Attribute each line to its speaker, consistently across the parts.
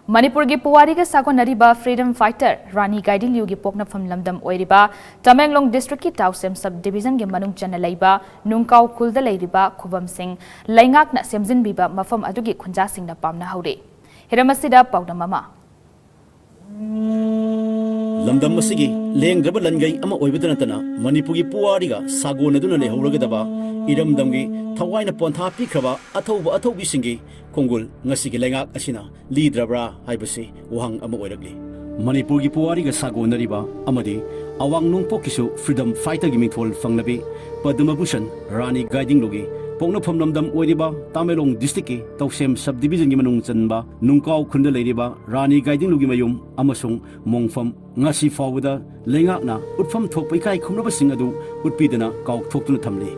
Speaker 1: Manipuri ki Puwari ka Sago Nariba Freedom Fighter Rani Gaidinliu ki Pokna from Lamdam Oiriba Tamenglong District ki Tausem Subdivision ki Manung Chana Laiba Nungkao Khul da Lairiba Khubam Singh Laingak na Semjinba Mafam Adugi Khunja Singh na Pamnahouri Hiramasida Pawna Mama
Speaker 2: Lamdam masigi lengraba langai ama oibadana tana Manipuri Puwari ga Sago naduna lehuragadaba iramdamgi thawaina pontha pikraba athaubi singi Kongul ngasigi lengak asina lidrabra haibasi wahang ama oiragli Manipuri Puwari ga Sago nariba amadi awang nungpo kisu freedom fighter gi mingthol fangnabi Padma Bhushan Rani Gaidinliu gi Pokna from Lamdam oiriba Tamelong district ki Tausem subdivision gi manung chanba Nungkao khunda leiriba Rani Gaidinliu gi mayum amasung mongfam ngasi fawda lengakna utfam thokpai kai khumraba sing adu utpidana kaw thoktuna thamli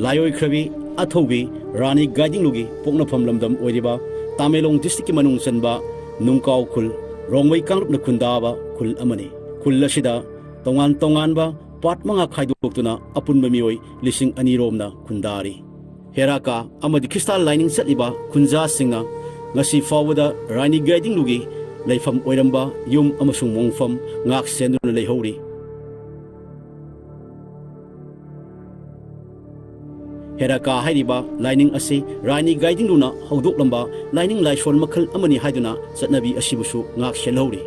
Speaker 2: Layoi Krabi Athobi Rani Gaidinliu gi Pokna from Lamdam oiriba Tamelong district ki manung chanba Nungkao Khul Rongwei kangrupna khundaba Khul amani Khul asida tongan ba part mga khaidokutuna apunba mioi lising aniromna khundari heraka amadi crystal lining satliba khunja singna ngasi fawada Rani Gaidinliu gi leifam oiramba yum amasung mongfam ngak senduna leihori heraka hairiba lining asi Rani Gaidinliu na haudoklamba lining laishon makhal amani haiduna satnabi asibusu ngak selhori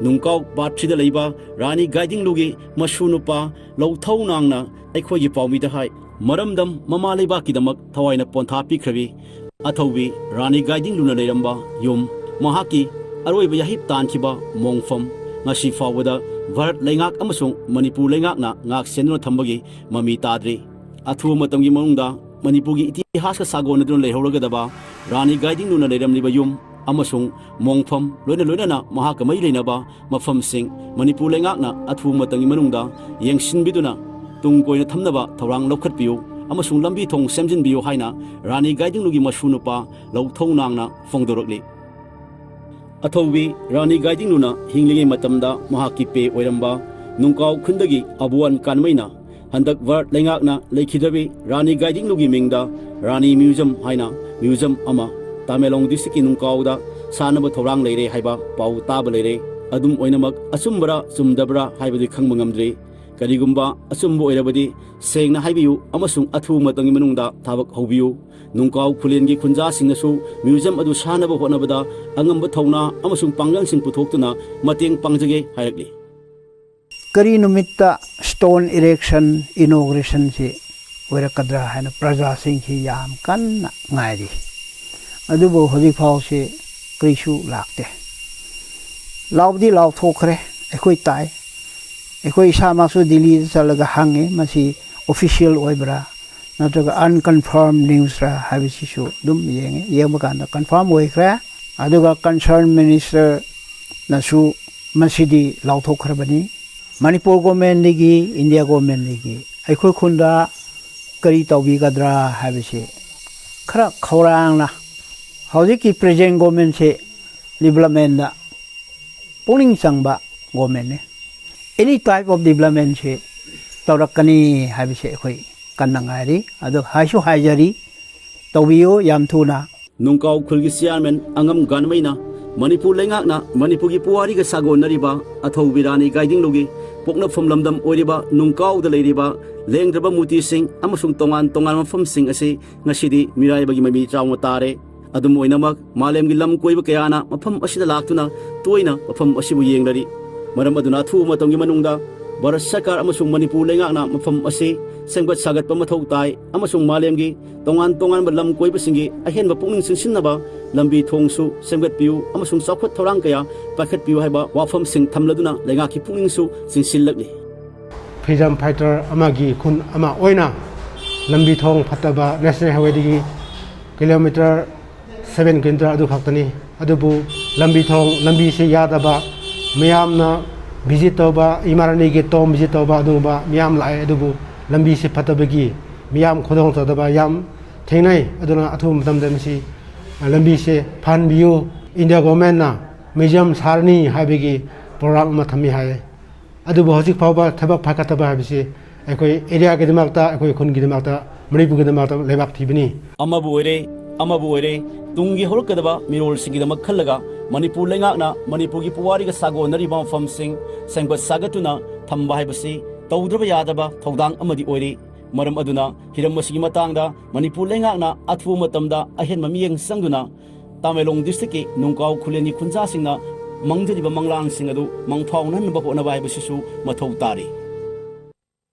Speaker 2: Nungkao Batrida Laiba Rani Gaidinliu gi Mashunupa Lauthau Nangna Aikhogi Pawmida Hai Maramdam Mama Laiba Kidamak Thawaina Pontha Pikhrabi Athobi Rani Gaidinliu na Leiramba Yum Mahaki Aroiba Yahip Tankiba Mongfam Ngasi Fawada Bharat Laingak amasung Manipur Laingakna Ngak Senduna Thambagi Mami Tadri Athu Matamgi Manungda Manipurgi Itihas ka Sago nadun leihorogadaba Rani Gaidinliu na Leiramliba Yum amasung mongfam loina na mahaka mai leinaba mafam sing Manipur lengakna athu matangi manungda yengsinbiduna tungkoina thamnaba thorang lokhatpiu amasung lambi thong semjinbiu haina Rani Gaidinliu gi masunupa lauthau nangna fongdorokli athobi Rani Gaidinliu na hinglingi matamda mahaki pe oiramba Nungkao khundagi abuan kanmaina handak var lengakna leikhidabi Rani Gaidinliu gi mingda Rani Museum haina museum ama Tamelong district Nungkao da sanaba thorang leire haiba pau taba leire adum oinamak asumbara sumdabra haibadi khangba ngamdre karigumba asumbo oirabadi sengna haibiu amasung athu matangi manungda thabak hobiu Nungkao khulengi khunja singnasu museum adu sanaba honabada angamba thawna amasung panglang sing puthokna mateng pangjage hairakli
Speaker 3: kari numitta stone erection inauguration si oirakadra haina praja sing hi yam kan ngairi adubo hoji phawse krisu lakte laubdi law thokre ekoi tai ekoi sama su Delhi chalaga hange masi official oibra natraga unconfirmed news ra habisi su dum yenge yemakanda confirm oikra aduga concerned minister nasu masidi law thokrabani Manipur government ligi India government ligi ekoi khunda kari tawbi gadra habisi khara khawrang na Howji present government se development da pulling sangba government any type of development se tawrakani habise khoi kannangari ado haisu haijari tawbiyo yamthuna
Speaker 2: Nungkao khulgi chairman angam ganmaina Manipur lengakna Manipuri Puwari ga Sago nariba athobi Rani Gaidinliu gi Pokna from Lamdam oiriba Nungkao da leiriba lengraba muti sing amasung tongan mafam sing ase ngasidi mirai bagi mami chawma tare adum oinamak malemgi lam koiba kayana mafam asida laktuna toina mafam asibu yenglari maram aduna thu matamgi manungda Bharat Sarkar amasung Manipur lengakna mafam ase sengbat sagat pamathau tai amasung malemgi tongan ba lam koiba singi ahenba pungning singsinnaba lambi thongsu sengbat piu amasung sakhot thorang kaya pakhat piu haiba wafam sing thamladuna lengaki pungningsu singsillakli
Speaker 4: freedom fighter amagi khun ama oina lambi thong phataba national highway digi kilometer 7 km adu khaktani adubu lambi thong lambi se yadaba Meeyamna visit toba imarani ge tom visit toba aduba Meeyam lai adubu lambi se phatabagi Meeyam khodong tadaba yam thengnai aduna athum tamda misi lambi se phan biu India government na museum sarni habigi program ma thami hai adubu hojik phawba thabak phakataba habisi ekoi area ge dimakta ekoi khun ge dimakta ꯃꯅꯤꯄꯨꯔꯒꯤꯗꯃꯛꯇ ꯂꯩꯕꯥꯛ ꯊꯤꯕꯅꯤ
Speaker 2: ꯑꯃꯕꯨ ꯑꯣꯏꯔꯦ ꯇꯨꯡꯒꯤ ꯍꯧꯔꯛꯀꯗꯕ ꯃꯤꯔꯣꯜꯁꯤꯡꯒꯤꯗꯃꯛ ꯈꯜꯂꯒ ꯃꯅꯤꯄꯨꯔ ꯂꯩꯉꯥꯛꯅ ꯃꯅꯤꯄꯨꯔꯒꯤ ꯄꯨꯋꯥꯔꯤꯒ ꯁꯥꯒꯣꯟꯅꯔꯤꯕ ꯃꯐꯝꯁꯤꯡ ꯁꯦꯝꯒꯠ ꯁꯥꯒꯠꯇꯨꯅ ꯊꯝꯕ ꯍꯥꯏꯕꯁꯤ ꯇꯧꯗ꯭ꯔꯕ ꯌꯥꯗꯕ ꯊꯧꯗꯥꯡ ꯑꯃꯗꯤ ꯑꯣꯏꯔꯤ ꯃꯔꯝ ꯑꯗꯨꯅ ꯍꯤꯔꯝ ꯑꯁꯤꯒꯤ ꯃꯇꯥꯡꯗ ꯃꯅꯤꯄꯨꯔ ꯂꯩꯉꯥꯛꯅ ꯑꯊꯨꯕ ꯃꯇꯝꯗ ꯑꯍꯦꯟꯕ ꯃꯤꯠꯌꯦꯡ ꯆꯪꯗꯨꯅ ꯇꯃꯦꯡꯂꯣꯡ ꯗꯤꯁꯇ꯭ꯔꯤꯛꯀꯤ ꯅꯨꯡꯀꯥꯎ ꯈꯨꯜꯂꯦꯟꯒꯤ ꯈꯨꯟꯖꯥꯁꯤꯡꯅ ꯃꯪꯖꯔꯤꯕ ꯃꯪꯂꯥꯟꯁꯤꯡ ꯑꯗꯨ ꯃꯪꯐꯥꯎꯅꯍꯟꯅꯕ ꯍꯣꯠꯅꯕ ꯍꯥꯏꯕꯁꯤꯁꯨ ꯃꯊꯧ ꯇꯥꯔꯤ